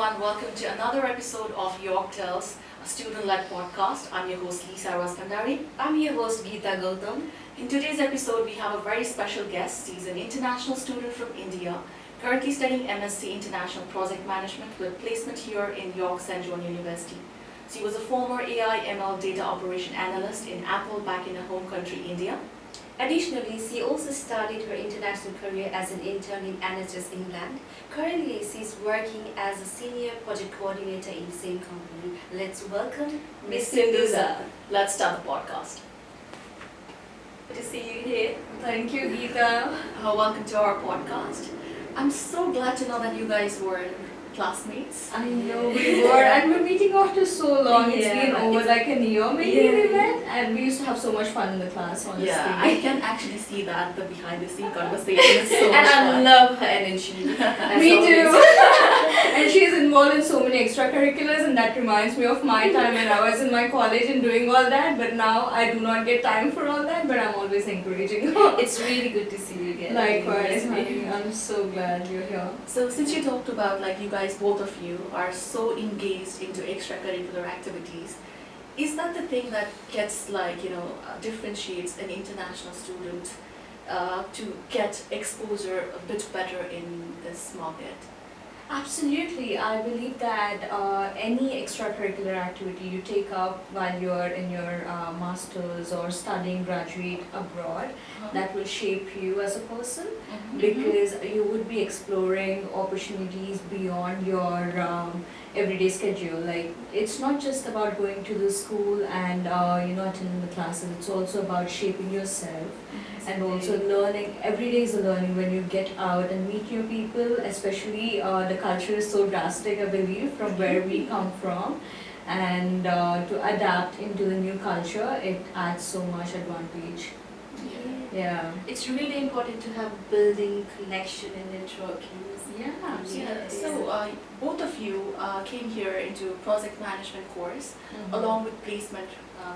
everyone, welcome to another episode of YorkTales, a student-led podcast. I'm your host Lisa Raskandari. I'm your host Gita Gautam. In today's episode, we have a very special guest. He's an international student from India, currently studying MSc International Project Management with placement here in York St. John University. So he was a former AI ML data operation analyst in Apple back in her home country, India. Additionally, she also started her international career as an intern in NHS England. Currently, she's working as a senior project coordinator in the same company. Let's welcome Miss Sindhuja. Let's start the podcast. Good to see you here. Thank you, Gita. Welcome to our podcast. I'm so glad to know that you guys were classmates. I know we were, and we're meeting after so long. It's been over like a year maybe we met, and we used to have so much fun in the class, honestly. Yeah, I can actually see that, the behind the scene conversation is so And much I fun. love her energy. Me too. And she's involved in so many extracurriculars, and that reminds me of my time when I was in my college and doing all that, but now I do not get time for all that, but I'm always encouraging her. It's really good to see you again. Likewise, honey. I'm so glad you're here. So since you talked about like you guys, both of you are so engaged into extracurricular activities, is that the thing that gets differentiates an international student to get exposure a bit better in this market? Absolutely. I believe that any extracurricular activity you take up while you're in your master's or studying graduate abroad, that will shape you as a person, because you would be exploring opportunities beyond your everyday schedule. Like, it's not just about going to the school and attending the classes. It's also about shaping yourself. And also learning. Every day is a learning when you get out and meet new people, especially the culture is so drastic, I believe, from where we come from. And to adapt into the new culture, it adds so much advantage. Yeah. It's really important to have building connection and networking. Yeah. So both of you came here into a project management course along with placement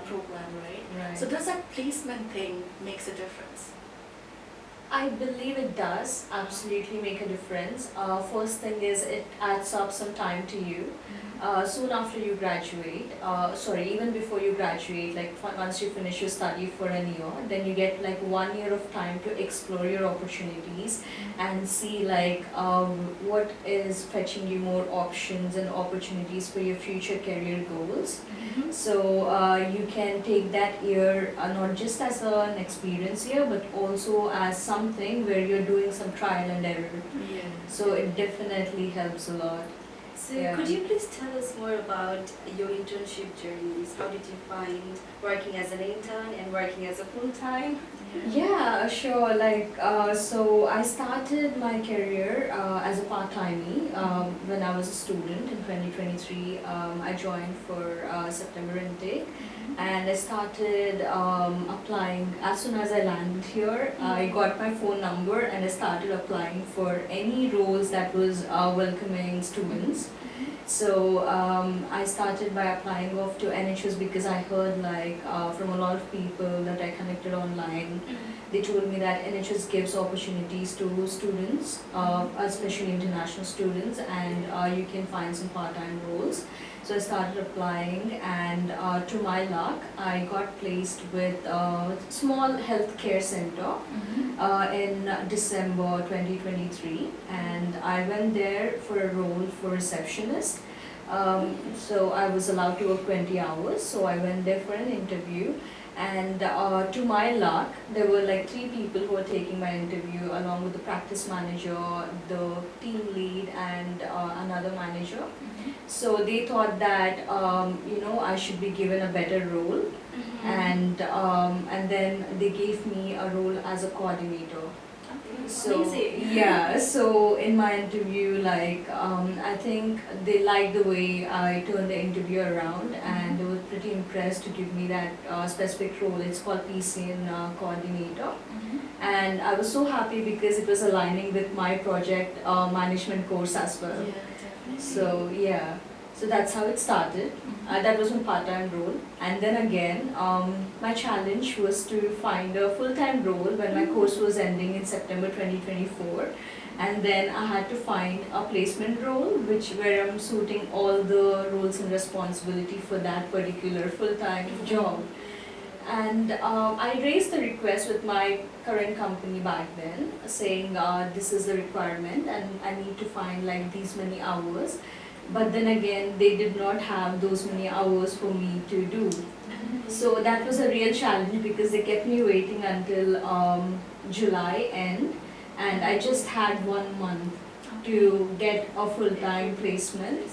program, right? Right. So does that placement thing makes a difference? I believe it does absolutely make a difference. First thing is it adds up some time to you. Soon after you graduate, even before you graduate, like once you finish your study for a year, then you get like 1 year of time to explore your opportunities and see like what is fetching you more options and opportunities for your future career goals. So you can take that year not just as an experience year, but also as something where you're doing some trial and error. Yeah. So it definitely helps a lot. So Yeah. could you please tell us more about your internship journeys? How did you find working as an intern and working as a full-time? Yeah, sure. So I started my career as a part-timee when I was a student in 2023. I joined for September intake, and I started applying as soon as I landed here. I got my phone number and I started applying for any roles that was welcoming students. So I started by applying off to NHS because I heard from a lot of people that I connected online. They told me that NHS gives opportunities to students, especially international students, and you can find some part-time roles. So I started applying, and to my luck, I got placed with a small healthcare center in December 2023, and I went there for a role for receptionist. So I was allowed to work 20 hours, so I went there for an interview. And to my luck, there were like 3 people who were taking my interview, along with the practice manager, the team lead, and another manager. So they thought that I should be given a better role, and then they gave me a role as a coordinator. So Amazing. yeah, so in my interview, I think they liked the way I turned the interview around, and they were pretty impressed to give me that specific role. It's called PCN coordinator, and I was so happy because it was aligning with my project management course as well. Yeah, definitely. So yeah, so that's how it started. That was my part-time role, and then again, my challenge was to find a full-time role when my course was ending in September 2024, and then I had to find a placement role where I'm suiting all the roles and responsibility for that particular full-time job. And I raised the request with my current company back then, saying this is the requirement and I need to find like these many hours. But then again, they did not have those many hours for me to do. So that was a real challenge because they kept me waiting until July end, and I just had 1 month to get a full-time placement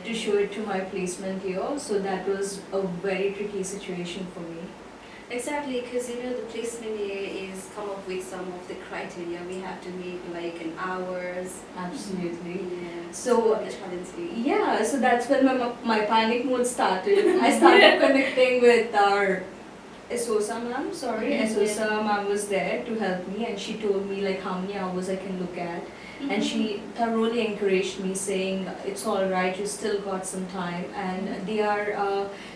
to show it to my placement year. So that was a very tricky situation for me. Exactly, because you know the placement year is come up with some of the criteria we have to meet, like an hours. Absolutely. Yeah. So challenging. yeah, so that's when my panic mode started. I started connecting with our SOSA ma'am, SOSA ma'am was there to help me, and she told me like how many hours I can look at. And she thoroughly encouraged me, saying it's all right, you still got some time. And they are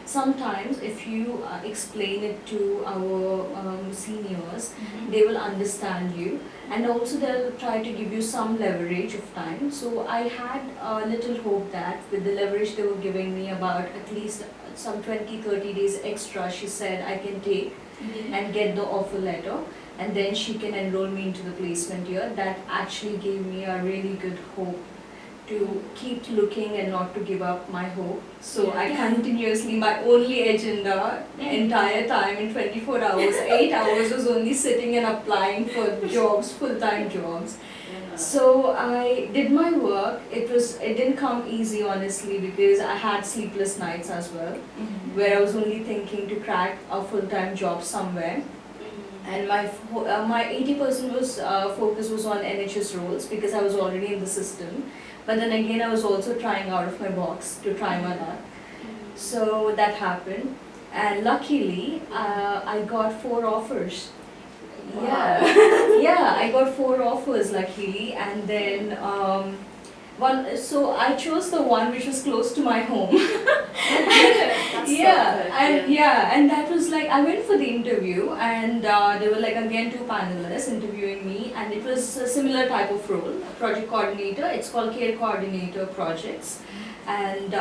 sometimes if you explain it to our seniors, they will understand you, and also they'll try to give you some leverage of time. So I had a little hope that with the leverage they were giving me, about at least some 20-30 days extra, she said I can take and get the offer letter, and then she can enroll me into the placement year. That actually gave me a really good hope to keep looking and not to give up my hope. So I continuously, my only agenda entire time in 24 hours, 8 hours was only sitting and applying for jobs, full-time jobs. So I did my work. It didn't come easy, honestly, because I had sleepless nights as well, where I was only thinking to crack a full-time job somewhere. And my 80% was focus was on NHS roles because I was already in the system. But then again, I was also trying out of my box to try my luck. So that happened, and luckily I got 4 offers. Wow. Yeah, yeah, I got 4 offers luckily, and then one. So I chose the one which was close to my home. And that was like, I went for the interview, and there were like again 2 panelists interviewing me, and it was a similar type of role, project coordinator. It's called care coordinator projects, and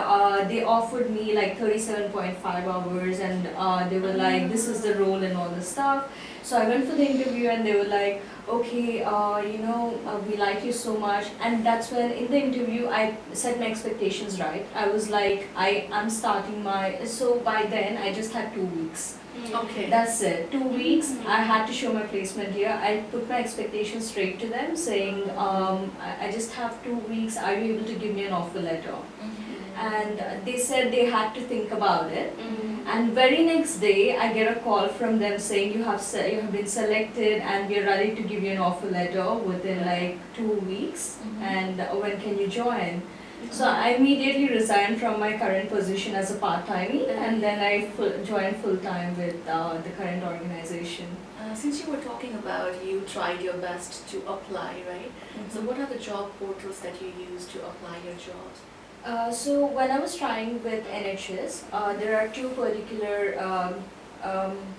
they offered me like 37.5 hours, and they were like, this is the role and all the stuff. So I went for the interview, and they were like, okay, we like you so much. And that's when in the interview I set my expectations right. I was like, I'm starting so by then I just had 2 weeks. Okay. That's it, 2 weeks. I had to show my placement here. I put my expectations straight to them, saying, I just have 2 weeks, are you able to give me an offer letter? And they said they had to think about it. And very next day, I get a call from them saying you have been selected, and we are ready to give you an offer letter within like 2 weeks. And when can you join? So I immediately resigned from my current position as a part-timey, and then I joined full-time with the current organization. Since you were talking about you tried your best to apply, right? So what are the job portals that you use to apply your jobs? So when I was trying with NHS, there are 2 particular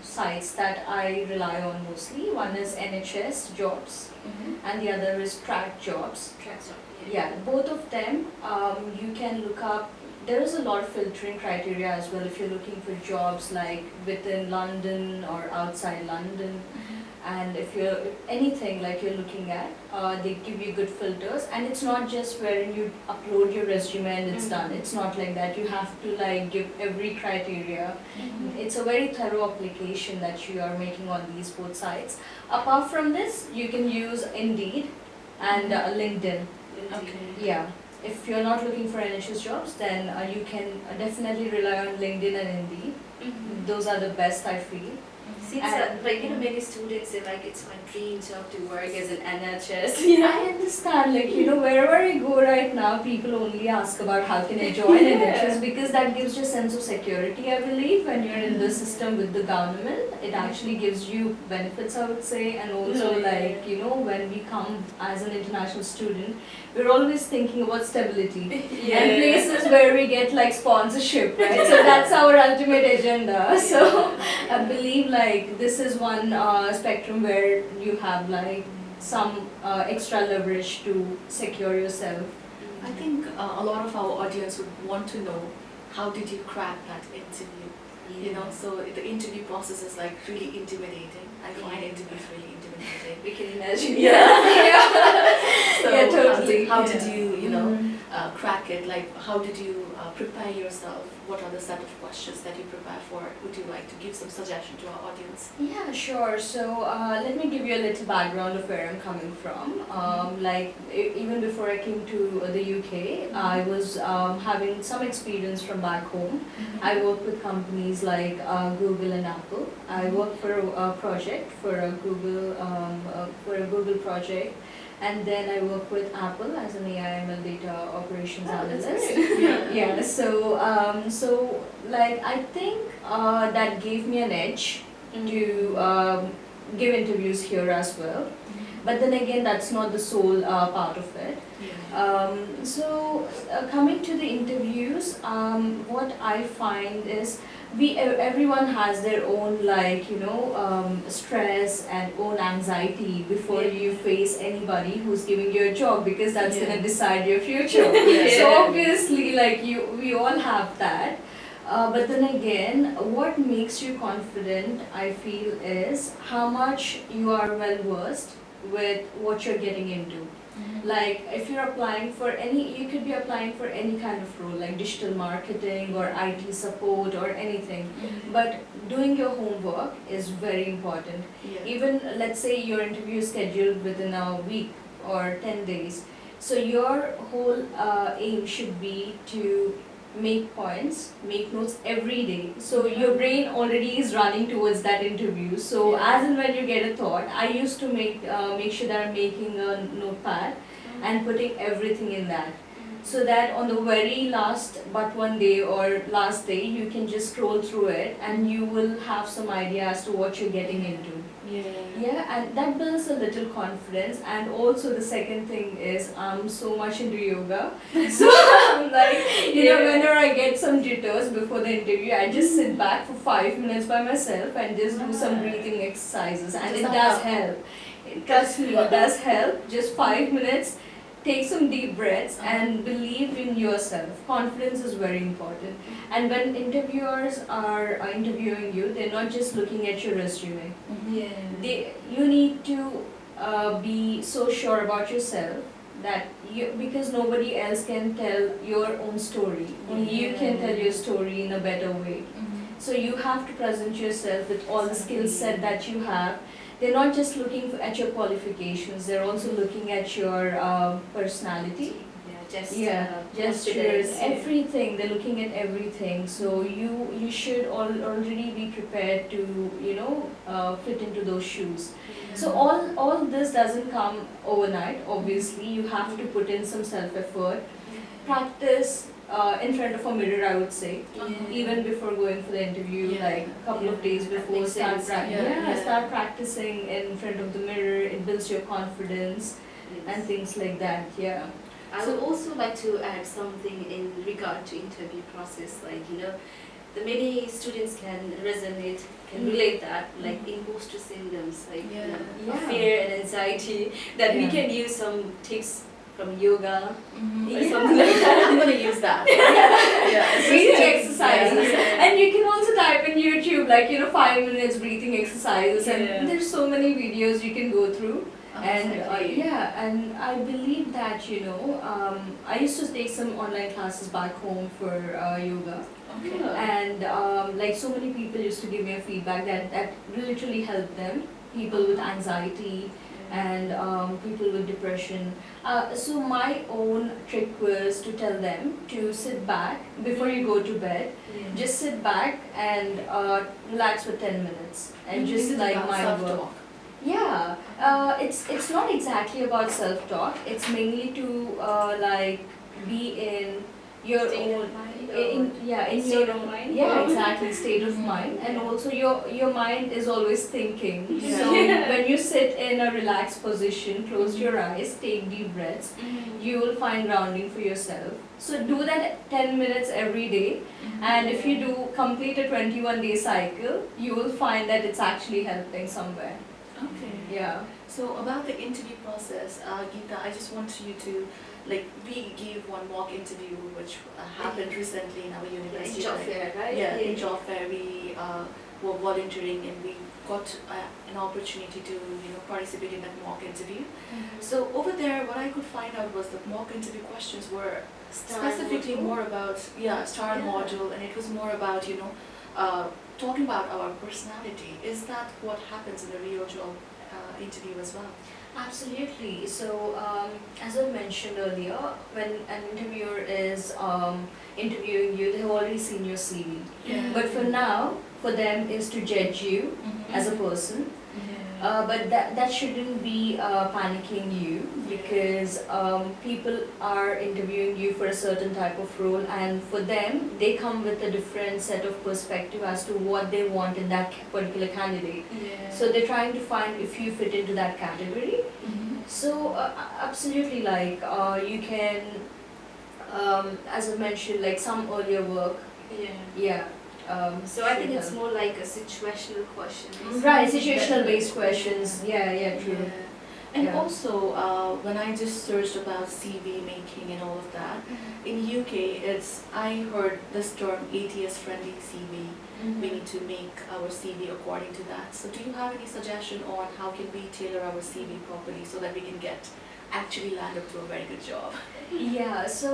sites that I rely on mostly. One is NHS Jobs, and the other is Track Jobs. Yeah, both of them you can look up. There is a lot of filtering criteria as well if you're looking for jobs like within London or outside London. And if you're anything like you're looking at, they give you good filters, and it's not just wherein you upload your resume and it's done. It's not like that. You have to like give every criteria. It's a very thorough application that you are making on these both sites. Apart from this, you can use Indeed and LinkedIn. Okay. Yeah. If you're not looking for NHS jobs, then you can definitely rely on LinkedIn and Indeed. Those are the best, I feel. Since many students say like it's my dream job to work as an NHS. I understand, wherever I go right now, people only ask about how can I join NHS, because that gives you a sense of security, I believe, when you're in the system with the government. It actually gives you benefits, I would say, and also when we come as an international student, we're always thinking about stability and places where we get like sponsorship, right? So that's our ultimate agenda. So I believe this is one spectrum where you have some extra leverage to secure yourself. I think a lot of our audience would want to know, how did you crack that interview? You know, so the interview process is like really intimidating. I find interviews really intimidating. We can imagine. So Yeah, totally. how did you, you know, Mhm. crack it? Like, how did you prepare yourself? What are the set of questions that you prepare for? Would you like to give some suggestion to our audience? Yeah, sure. So let me give you a little background of where I'm coming from. Even before I came to the UK, I was having some experience from back home. I worked with companies like Google and Apple. I worked for a project for a Google project. And then I work with Apple as an AI/ML data operations analyst. Yeah. So like I think that gave me an edge to give interviews here as well. But then again, that's not the sole part of it. Coming to the interviews, what I find is everyone has their own stress and own anxiety before you face anybody who's giving you a job, because that's gonna decide your future. So obviously, we all have that. But then again, what makes you confident, I feel, is how much you are well versed with what you're getting into. Like if you're applying for you could be applying for any kind of role like digital marketing or IT support or anything. But doing your homework is very important. Even let's say your interview is scheduled within a week or 10 days. So your whole aim should be to make points, make notes every day. So your brain already is running towards that interview. So as and when you get a thought, I used to make sure that I'm making a notepad and putting everything in that. So that on the very last but one day or last day, you can just scroll through it and you will have some idea as to what you're getting into. Yeah, and that builds a little confidence. And also the second thing is I'm so much into yoga. So I'm like, whenever I get some jitters before the interview, I just sit back for 5 minutes by myself and just do some breathing exercises, and it does help. Trust me, it does help. Just 5 minutes. Take some deep breaths and believe in yourself. Confidence is very important. And when interviewers are interviewing you, they're not just looking at your resume. You need to be so sure about yourself that because nobody else can tell your own story. Only you can tell your story in a better way. So you have to present yourself with all the skill set that you have. They're not just looking at your qualifications, they're also looking at your personality. Gestures, everything. They're looking at everything. So you should already be prepared to fit into those shoes. So all this doesn't come overnight. Obviously, you have to put in some self-effort, practice in front of a mirror, I would say, even before going for the interview, like a couple of days before, start practicing in front of the mirror. It builds your confidence and things like that. I would also like to add something in regard to interview process, the many students can resonate, can relate that, like imposter syndromes, fear and anxiety, that we can use some tips from yoga or something like that. I'm going to use that. Breathing exercises. And you can also type in YouTube 5 minutes breathing exercises, and there's so many videos you can go through. And I believe that I used to take some online classes back home for yoga. And so many people used to give me a feedback that literally helped them. People with anxiety and people with depression. So my own trick was to tell them to sit back before you go to bed. Just sit back and relax for 10 minutes and just like my work. It's not exactly about self-talk. It's mainly to be in your own state of mind. Exactly, state of mind. And also your mind is always thinking. So when you sit in a relaxed position, close your eyes, take deep breaths, you will find grounding for yourself. So do that 10 minutes every day, and if you do complete a 21-day cycle, you will find that it's actually helping somewhere. Okay. Yeah. So about the interview process, Geeta, I just want you to, like, we gave one mock interview which happened recently in our In university. job fair, right? Yeah, in job fair we were volunteering and we got an opportunity to participate in that mock interview. So over there, what I could find out was the mock interview questions were specifically more about star module, and it was more about talking about our personality. Is that what happens in the real job interview as well? Absolutely. So, as I mentioned earlier, when an interviewer is interviewing you, they've already seen your CV. Yeah. But for now, for them is to judge you as a person. But that shouldn't be panicking you, because people are interviewing you for a certain type of role, and for them they come with a different set of perspective as to what they want in that particular candidate. So they're trying to find if you fit into that category. So absolutely, like you can, as I mentioned, like some earlier work. So I think it's more like a situational question. Right, situational based questions. Yeah, true. Yeah. And also, when I just searched about CV making and all of that, in UK, I heard this term ATS friendly CV. We need to make our CV according to that. So do you have any suggestion on how can we tailor our CV properly so that we can actually land up to a very good job? Yeah, so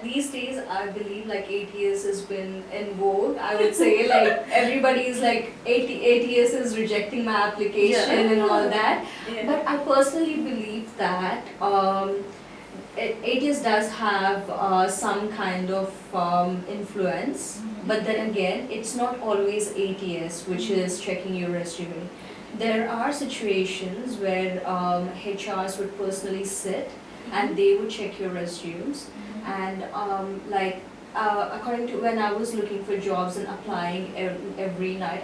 these days I believe like ATS has been in vogue. I would say like everybody is like ATS is rejecting my application and all that. But I personally believe that ATS does have some kind of influence. But then again, it's not always ATS which is checking your resume. There are situations where HRs would personally sit and they would check your resumes, and according to when I was looking for jobs and applying every night,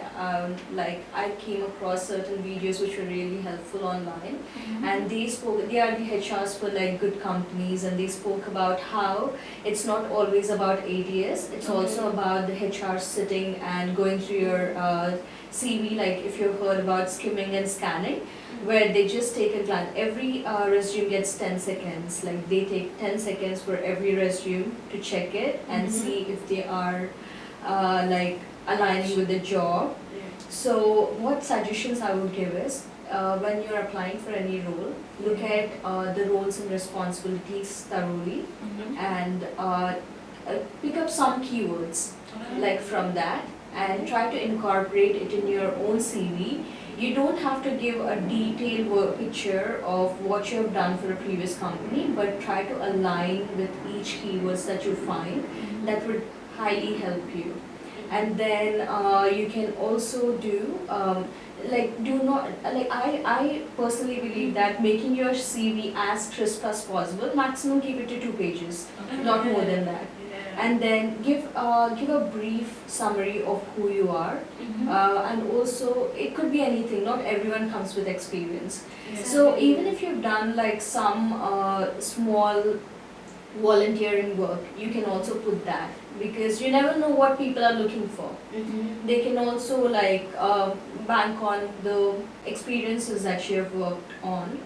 like I came across certain videos which were really helpful online, and they are the HRs for like good companies, and they spoke about how it's not always about ATS, it's also about the HR sitting and going through your CV, like if you've heard about skimming and scanning, where they just take a glance. Every resume gets 10 seconds, like they take 10 seconds for every resume to check it and see if they are like aligning with the job. So what suggestions I would give is, when you're applying for any role, look at the roles and responsibilities thoroughly, and pick up some keywords like from that, and try to incorporate it in your own CV. You don't have to give a detailed picture of what you have done for a previous company, but try to align with each keywords that you find. That would highly help you. And then you can also do I personally believe that making your CV as crisp as possible, maximum keep it to 2 pages, not more than that. And then give a brief summary of who you are, and also it could be anything. Not everyone comes with experience. So even if you've done like some small volunteering work, you can also put that, because you never know what people are looking for. They can also like bank on the experiences that you have worked on.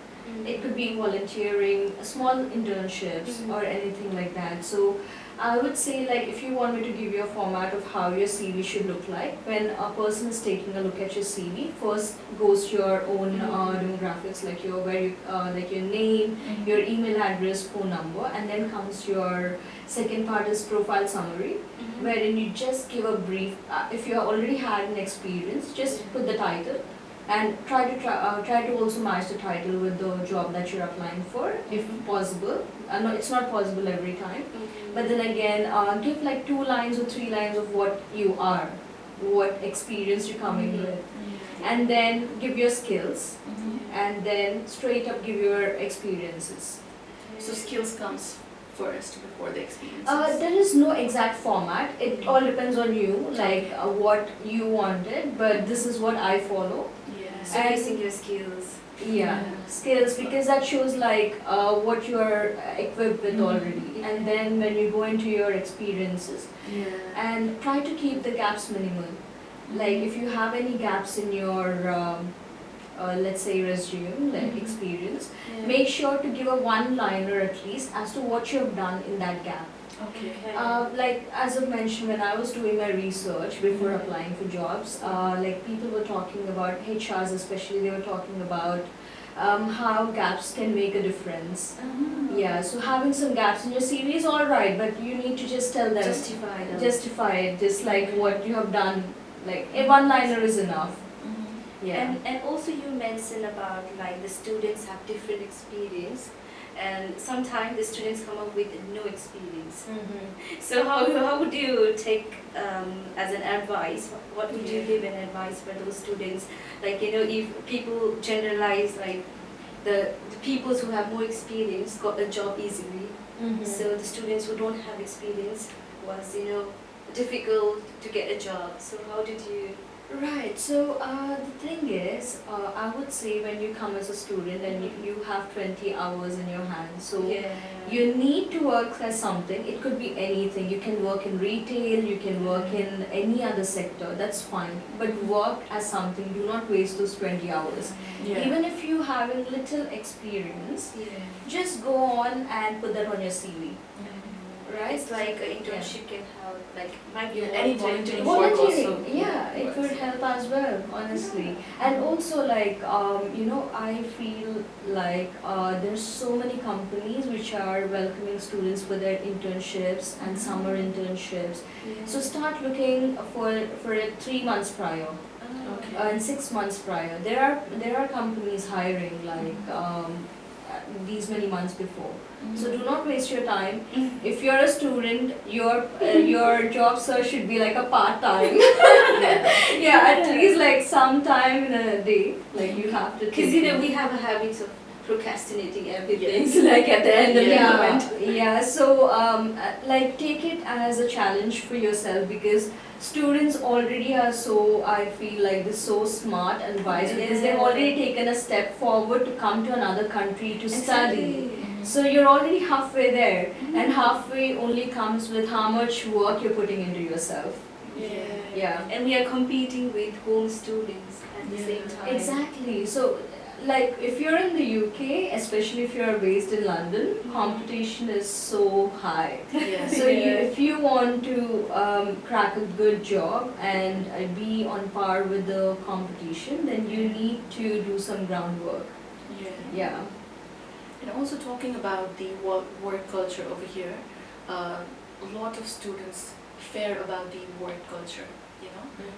It could be volunteering, small internships, or anything like that. So I would say, like, if you want me to give you a format of how your CV should look like, when a person is taking a look at your CV, first goes to your own demographics, like your name, your email address, phone number, and then comes your second part is profile summary, wherein you just give a brief. If you already had an experience, just put the title. And try to also match the title with the job that you're applying for, if possible. No, it's not possible every time. But then again, give like 2 lines or 3 lines of what you are, what experience you're coming with, and then give your skills, and then straight up give your experiences. So skills comes first before the experiences? There is no exact format. It all depends on you, like what you wanted. But this is what I follow. Showcasing your skills. Skills, because that shows like what you are equipped with already, and then when you go into your experiences, and try to keep the gaps minimal. Like if you have any gaps in your let's say resume, like experience, Yeah. make sure to give a one-liner at least as to what you have done in that gap. Okay. Like as I mentioned, when I was doing my research before applying for jobs, like people were talking about HRs, especially they were talking about how gaps can make a difference. Yeah, so having some gaps in your CV is all right, but you need to just tell them, Justify them. justify it, just like what you have done. Like a one-liner is enough. Mhm. Yeah. And also you mentioned about like the students have different experience, and sometimes the students come up with no experience. So how would you take as an advice? What would you give an advice for those students? Like if people generalize like the people who have more experience got a job easily, so the students who don't have experience was difficult to get a job. So how did you? Right, so the thing is, I would say when you come as a student and you have 20 hours in your hands, so you need to work as something. It could be anything. You can work in retail, you can work in any other sector, that's fine. But work as something, do not waste those 20 hours. Yeah. Even if you have little experience, just go on and put that on your CV. Right? It's like an internship can help, like might be Yeah, any volunteering work Volunteering, also yeah, it would help as well, honestly. And also, like, I feel like there's so many companies which are welcoming students for their internships and summer internships. So start looking for it 3 months prior Okay. and 6 months prior. There are companies hiring like these many months before. So do not waste your time. If you're a student, your job search should be like a part-time. Yeah, at least like sometime in a day, like you have to. Because take we have a habit of procrastinating everything. So like at the end of the yeah, moment. yeah. So like take it as a challenge for yourself, because students already are so, I feel like they're so smart and wise because they've already taken a step forward to come to another country to study. So you're already halfway there, and halfway only comes with how much work you're putting into yourself. Yeah. And we are competing with home students at the same time. Exactly. So, like, if you're in the UK, especially if you're based in London, competition is so high. Yeah. So, if you want to crack a good job and be on par with the competition, then you need to do some groundwork. Yeah. And also talking about the work culture over here, a lot of students fear about the work culture,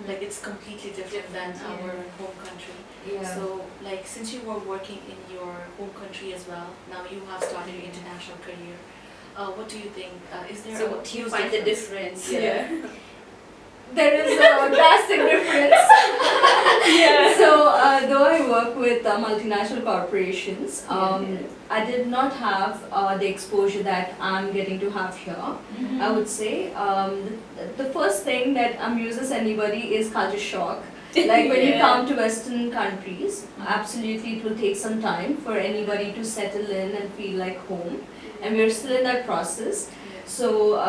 like it's completely different than our home country. Yeah. So like since you were working in your home country as well, now you have started your international career, what do you think? Is there So a what do you huge find the difference? Yeah. There is a drastic difference. So, though I work with multinational corporations, I did not have the exposure that I'm getting to have here. I would say the first thing that amuses anybody is culture shock. Like when you come to Western countries, absolutely it will take some time for anybody to settle in and feel like home, and we're still in that process. So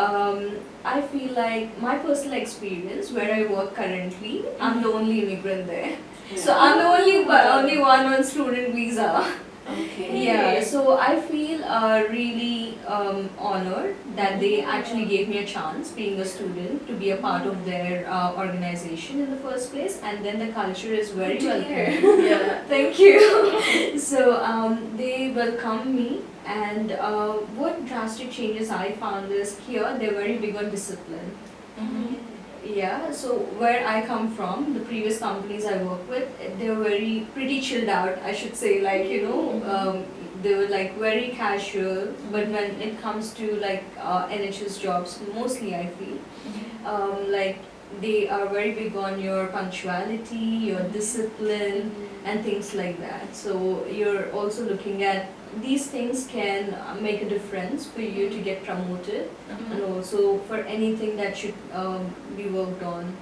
I feel like my personal experience where I work currently, I'm the only immigrant there. So I'm the only one on student visa. Okay. Yeah, so I feel really honored that they actually gave me a chance, being a student, to be a part of their organization in the first place, and then the culture is very welcoming. Yeah. Thank you. So they welcome me, and what drastic changes I found is here they're very big on discipline. Yeah, so where I come from, the previous companies I work with, they were pretty chilled out, I should say, like, they were like very casual, but when it comes to like NHS jobs, mostly I feel, like they are very big on your punctuality, your discipline, and things like that. So you're also looking at these things can make a difference for you to get promoted, and also for anything that should be worked on.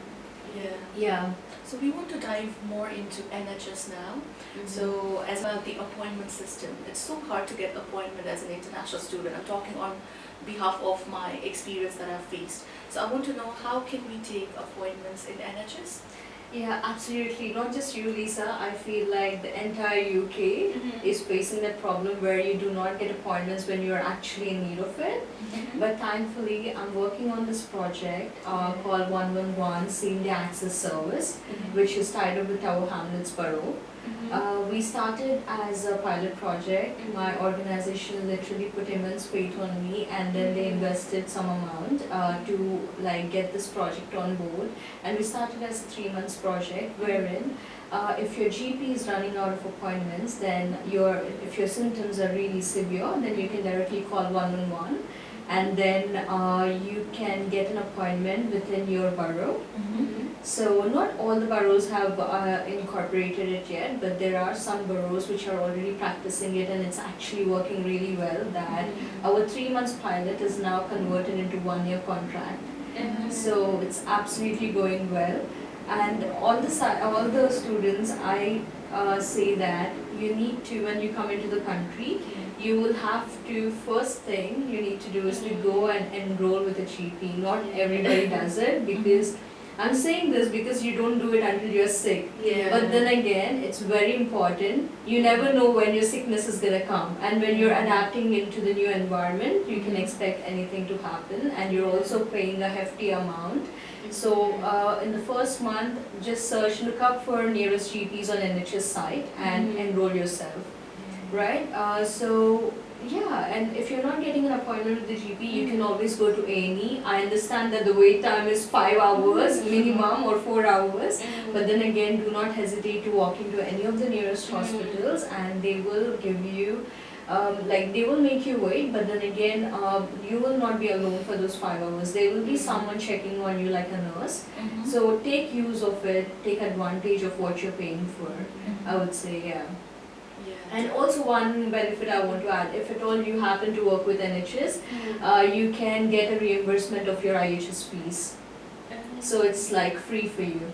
Yeah. So we want to dive more into NHS now. So as well the appointment system, it's so hard to get appointment as an international student. I'm talking on behalf of my experience that I've faced. So I want to know, how can we take appointments in NHS? Yeah, absolutely. Not just you, Lisa. I feel like the entire UK is facing that problem where you do not get appointments when you're actually in need of it. But thankfully, I'm working on this project called 111 Same Day Access Service, which is tied up with Tower Hamlets Borough. We started as a pilot project. My organization literally put immense faith on me, and then they invested some amount to like get this project on board. And we started as a 3 months project, wherein if your GP is running out of appointments, then if your symptoms are really severe, then you can directly call 111, and then you can get an appointment within your borough. So not all the boroughs have incorporated it yet, but there are some boroughs which are already practicing it, and it's actually working really well. That our 3 months pilot is now converted into 1 year contract. So it's absolutely going well. And all the students, I say that you need to, when you come into the country, you will have to, first thing you need to do is to go and enroll with a GP. Not everybody does it, because I'm saying this because you don't do it until you're sick. But then again, it's very important. You never know when your sickness is going to come. And when you're adapting into the new environment, you can expect anything to happen. And you're also paying a hefty amount. So in the first month, just look up for nearest GPs on NHS site and enroll yourself. Right? So yeah, and if you're not getting an appointment with the GP, you can always go to A&E. I understand that the wait time is 5 hours minimum or 4 hours, but then again, do not hesitate to walk into any of the nearest hospitals, and they will give you, they will make you wait, but then again, you will not be alone for those 5 hours. There will be someone checking on you like a nurse. So take use of it, take advantage of what you're paying for, I would say, yeah. And also one benefit I want to add, if at all you happen to work with NHS, you can get a reimbursement of your IHS fees. So it's like free for you.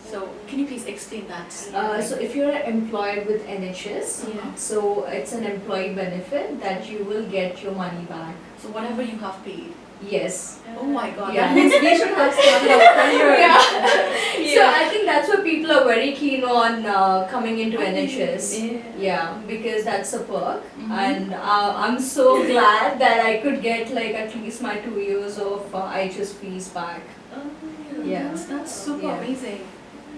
So can you please explain that? So if you're employed with NHS, so it's an employee benefit that you will get your money back. So whatever you have paid. Yes. Oh my God. Yeah. That means we should have started our career. So I think that's what people are very keen on coming into NHS. Yeah, because that's a perk, and I'm so glad that I could get like at least my 2 years of IHS fees back. Yeah, That's super amazing.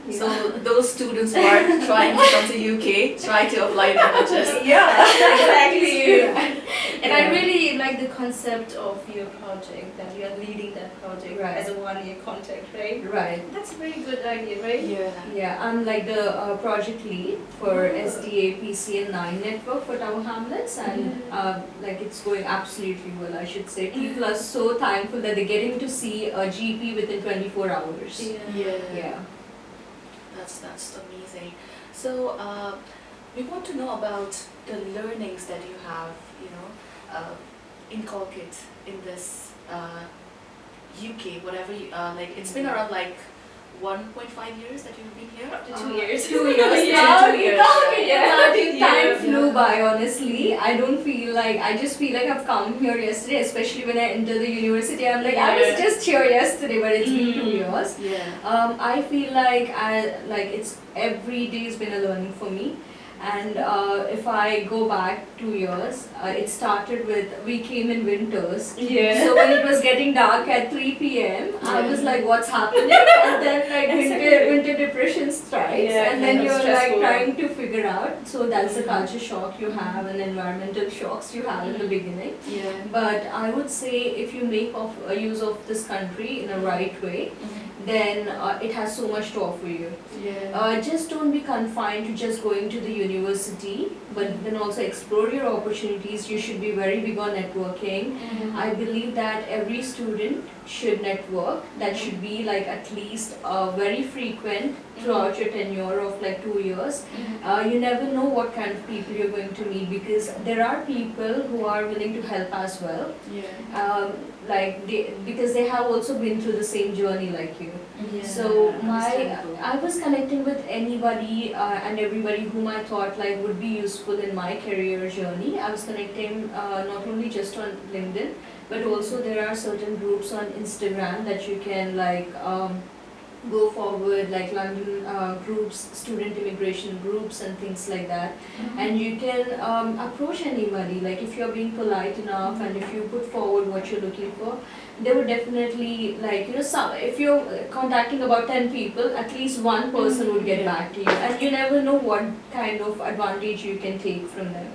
Yeah. So those students who are trying to come to UK, try to apply to NHS. Yeah, exactly. And I really like the concept of your project, that you are leading that project as a 1 year contract, right? Right. That's a very good idea, right? Yeah, I'm like the project lead for SDA PCN9 network for Tower Hamlets, and like it's going absolutely well, I should say. People are so thankful that they're getting to see a GP within 24 hours. Yeah. That's amazing. So we want to know about the learnings that you have, inculcate in this UK, whatever you, like it's been around like 1.5 years that you've been here? Up to 2 years. 2 years. Yeah, 2 years. Time flew by, honestly. I don't feel like, I just feel like I've come here yesterday, especially when I enter the university. I'm like, I was just here yesterday, but it's been 2 years. I feel like it's every day has been a learning for me. And if I go back 2 years, it started with, we came in winters. So when it was getting dark at 3 p.m, I was like, what's happening? And then like winter depression strikes, and then you're like trying to figure out. So that's the culture shock you have, and environmental shocks you have in the beginning. But I would say if you make use of this country in a right way, then it has so much to offer you. Just don't be confined to just going to the university, but then also explore your opportunities. You should be very big on networking. I believe that every student should network. That should be like at least very frequent throughout your tenure of like 2 years. You never know what kind of people you're going to meet, because there are people who are willing to help as well. Because they have also been through the same journey like you. So I was connecting with anybody and everybody whom I thought like would be useful in my career journey. I was connecting not only just on LinkedIn, but also there are certain groups on Instagram that you can like go forward, like London groups, student immigration groups and things like that. And you can approach anybody, like if you're being polite enough and if you put forward what you're looking for, they would definitely, like, you know, some, if you're contacting about 10 people, at least one person would get back to you, and you never know what kind of advantage you can take from them.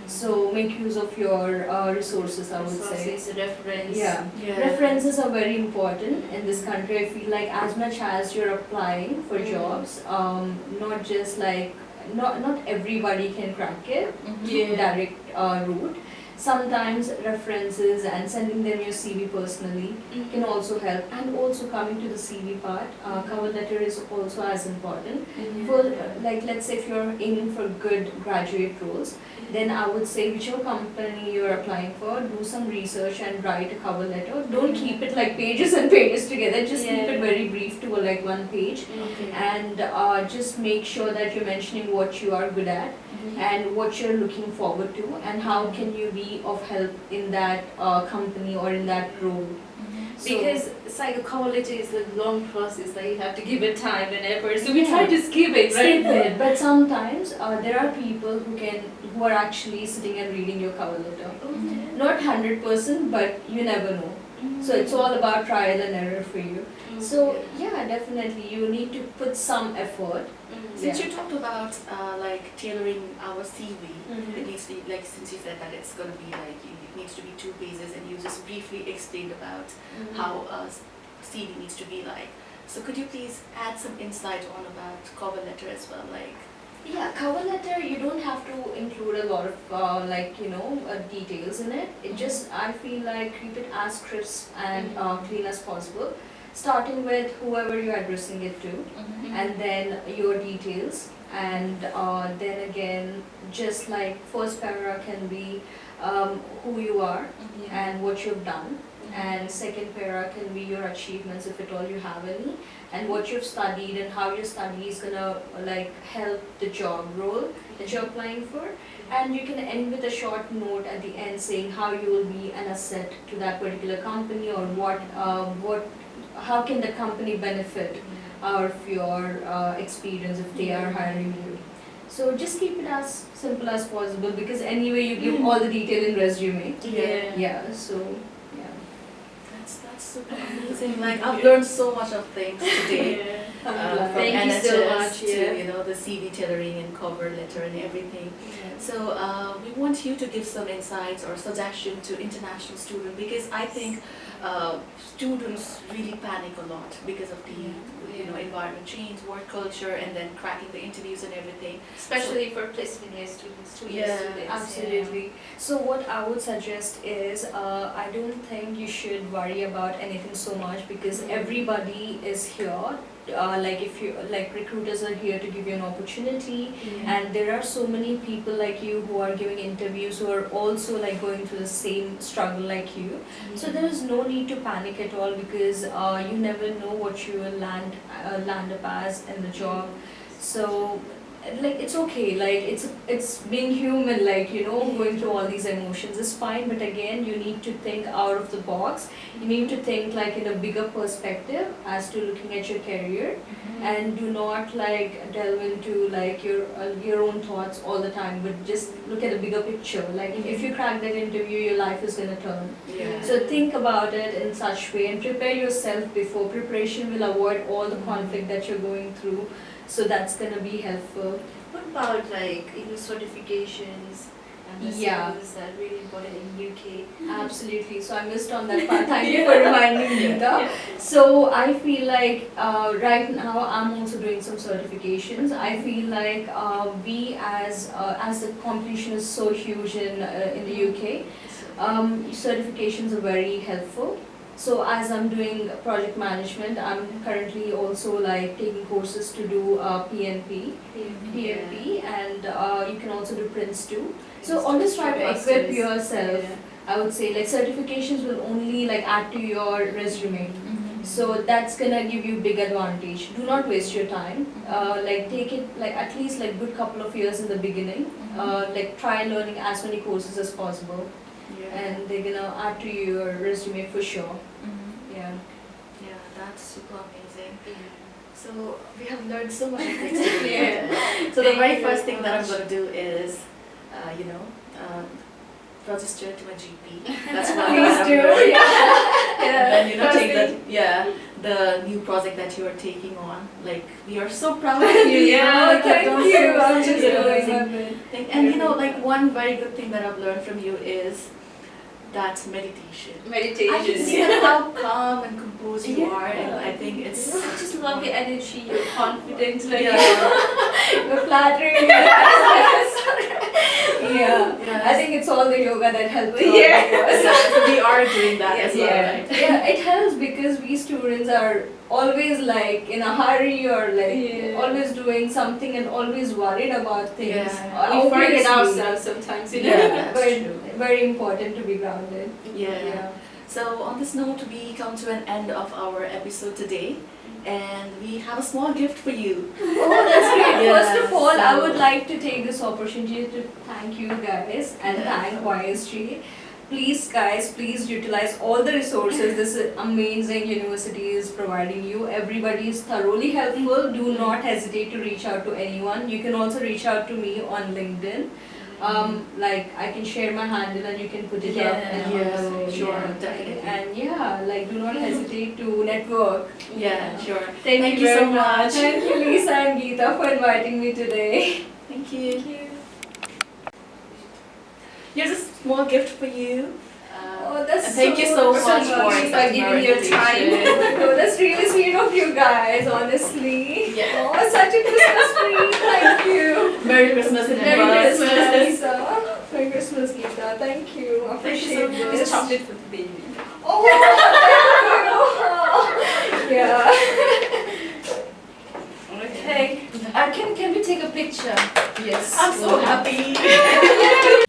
So make use of your resources, I would say. Resources, reference. Yeah. References are very important in this country. I feel like as much as you're applying for jobs, not just like, not everybody can crack it, direct route. Sometimes references and sending them your CV personally can also help. And also coming to the CV part, cover letter is also as important. For like, let's say if you're aiming for good graduate roles, then I would say whichever company you're applying for, do some research and write a cover letter. Don't keep it like pages and pages together, just keep it very brief to like one page. And just make sure that you're mentioning what you are good at and what you're looking forward to and how can you be of help in that company or in that role. Because it's like a cover letter is a long process, like you have to give it time and effort. So we try to skip it, right? Skip it, but sometimes there are people who are actually sitting and reading your cover letter. Not 100%, but you never know. So it's all about trial and error for you. So yeah, definitely you need to put some effort. Since you talked about like tailoring our CV, it needs to be like, since you said that it's going to be like, it needs to be 2 pages, and you just briefly explained about how a CV needs to be like. So could you please add some insight on about cover letter as well, like? Yeah, cover letter, you don't have to include a lot of like, you know, details in it. It just, I feel like, keep it as crisp and clean as possible. Starting with whoever you're addressing it to, and then your details, and then again, just like first paragraph can be who you are and what you've done, and second paragraph can be your achievements, if at all you have any, and what you've studied and how your study is gonna like help the job role that you're applying for. And you can end with a short note at the end saying how you will be an asset to that particular company, or how can the company benefit out of your experience if they are hiring you. So just keep it as simple as possible, because anyway you give all the detail in resume. Yeah. So That's super amazing. Like, I've learned so much of things today. From Thank you NHS so much, to, you know, the CV tailoring and cover letter and everything. So we want you to give some insights or suggestion to international students, because I think students really panic a lot because of the environment change, work culture, and then cracking the interviews and everything. Especially for placement year students, absolutely. So what I would suggest is, I don't think you should worry about anything so much, because everybody is here. Like, if you like, recruiters are here to give you an opportunity, and there are so many people like you who are giving interviews who are also like going through the same struggle like you. So there is no need to panic at all, because you never know what you will land up as in the job. So like, it's okay, like it's being human, like, you know, going through all these emotions is fine, but again you need to think out of the box. You need to think like in a bigger perspective as to looking at your career, and do not like delve into like your own thoughts all the time, but just look at the bigger picture. Like, if you crack that interview, your life is gonna turn. So think about it in such way and prepare yourself before. Preparation will avoid all the conflict that you're going through. So that's gonna be helpful. What about like certifications and the skills that are really important in UK? Absolutely. So I missed on that part. Thank you for reminding me, Gita. So I feel like right now I'm also doing some certifications. I feel like we as the competition is so huge in the UK, certifications are very helpful. So as I'm doing project management, I'm currently also like taking courses to do PMP, and you can also do Prince too. So always try to equip yourself. I would say like certifications will only like add to your resume. So that's gonna give you big advantage. Do not waste your time. Like, take it like at least like good couple of years in the beginning. Like, try learning as many courses as possible. And they're gonna add to your resume for sure. Yeah, that's super amazing. So we have learned so much of the experience. Yeah. So the Thank very you first very thing that I'm much. going to do is, you know, register to my GP. That's what Please I'm do. doing. Yeah. And then, you know, First take thing. the new project that you are taking on. Like, we are so proud of you. Yeah, You've thank done you. so I'm much just doing amazing my bit. thing. And you know, like one very good thing that I've learned from you is that meditation. Meditation. I can see how calm and composed you are, and I think it's. I just love your energy, your confidence, like You're flattering. Yeah. Yeah. I think it's all the yoga that helps. Yeah. So we are doing that as well, Yeah. right? Yeah, it helps because we students are always like in a hurry or like Yeah. always doing something and always worried about things. Yeah. We forget Obviously. ourselves sometimes, you know. Yeah, that's But true. very important to be grounded. Yeah. So on this note, we come to an end of our episode today, and we have a small gift for you. Oh, that's great. Yeah, First of all, I so- would like to take this opportunity to thank you guys and thank YSG. Please guys, please utilize all the resources this amazing university is providing you. Everybody is thoroughly helpful. Do not hesitate to reach out to anyone. You can also reach out to me on LinkedIn. Like I can share my handle and you can put it up. Yeah, And yeah, also, sure, yeah. definitely. And yeah, like do not hesitate to network. Yeah, sure. Thank you so very much. Thank you, Lisa and Gita, for inviting me today. Thank you. Here's a small gift for you. Oh, that's and thank you so much for accepting our giving your time. invitation. Oh, that's really sweet of you guys, honestly. Yeah. Oh, such a Christmas tree. Thank you. Merry Christmas in Merry advance. Christmas, Lisa. Merry Christmas, Gita. Thank you. Thank you Appreciate so much. this. It's chocolate for the baby. Oh, thank you. Yeah. Okay. Can we take a picture? Yes. I'm so happy.